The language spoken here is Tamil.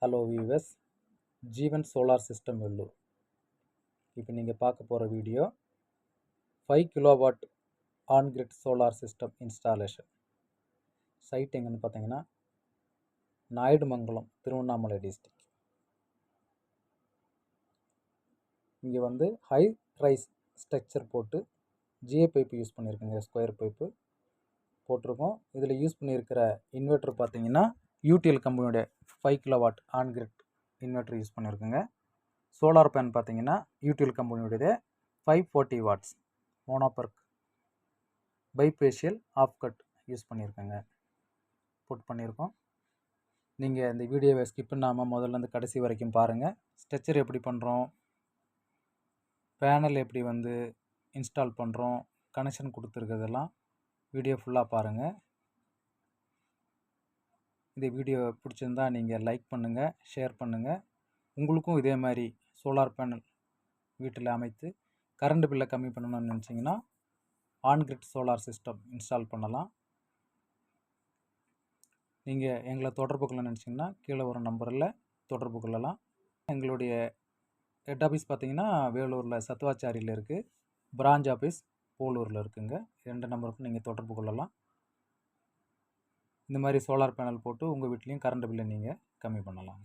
Hello viewers, Jeevan solar system Vellore. இப்போ நீங்கள் பார்க்க போகிற video 5 kilowatt on grid solar system installation. Site எங்கன்னு பார்த்தீங்கன்னா நாயுடுமங்கலம், திருவண்ணாமலை டிஸ்ட்ரிக்ட். இங்கே வந்து ஹை ரைஸ் ஸ்ட்ரக்சர் போட்டு ஜிஏ பைப்பு யூஸ் பண்ணியிருக்குங்க, ஸ்கொயர் பைப்பு போட்டிருக்கோம். இதில் யூஸ் பண்ணியிருக்கிற இன்வெர்ட்டர் பார்த்தீங்கன்னா யூடிஎல் கம்பெனியோட 5 கிலோவாட் ஆன்-கிரிட் இன்வெர்ட்டர் யூஸ் பண்ணியிருக்குங்க. சோலார் பேன் பார்த்தீங்கன்னா யூடிஎல் கம்பெனியோடது 540 watts monoperc bifacial half cut use பண்ணியிருக்கேங்க, புட் பண்ணியிருக்கோம். நீங்கள் இந்த வீடியோவை ஸ்கிப் பண்ணாமல் முதல்லேருந்து கடைசி வரைக்கும் பாருங்கள். ஸ்ட்ரக்சர் எப்படி பண்ணுறோம், பேனல் எப்படி வந்து இன்ஸ்டால் பண்ணுறோம், கனெக்ஷன் கொடுத்துருக்கிறதெல்லாம் வீடியோ ஃபுல்லாக பாருங்கள். இந்த வீடியோ பிடிச்சிருந்தா நீங்கள் லைக் பண்ணுங்கள், ஷேர் பண்ணுங்கள். உங்களுக்கும் இதே மாதிரி சோலார் பேனல் வீட்டில் அமைத்து கரண்ட் பில்லை கம்மி பண்ணணும்னு நினச்சிங்கன்னா ஆன்-கிரிட் சோலார் சிஸ்டம் இன்ஸ்டால் பண்ணலாம். நீங்கள் எங்களை தொடர்பு கொள்ள நினச்சிங்கன்னா கீழே ஒரு நம்பரில் தொடர்பு கொள்ளலாம். எங்களுடைய ஹெட் ஆஃபீஸ் பார்த்தீங்கன்னா வேலூரில் சத்துவாச்சாரியில் இருக்குது, பிரான்ச் ஆஃபீஸ் போலூரில் இருக்குங்க. 2 நம்பருக்கும் நீங்கள் தொடர்பு கொள்ளலாம். இந்த மாதிரி சோலார் பேனல் போட்டு உங்கள் வீட்லேயும் கரண்ட் பில்லை நீங்கள் கம்மி பண்ணலாம்.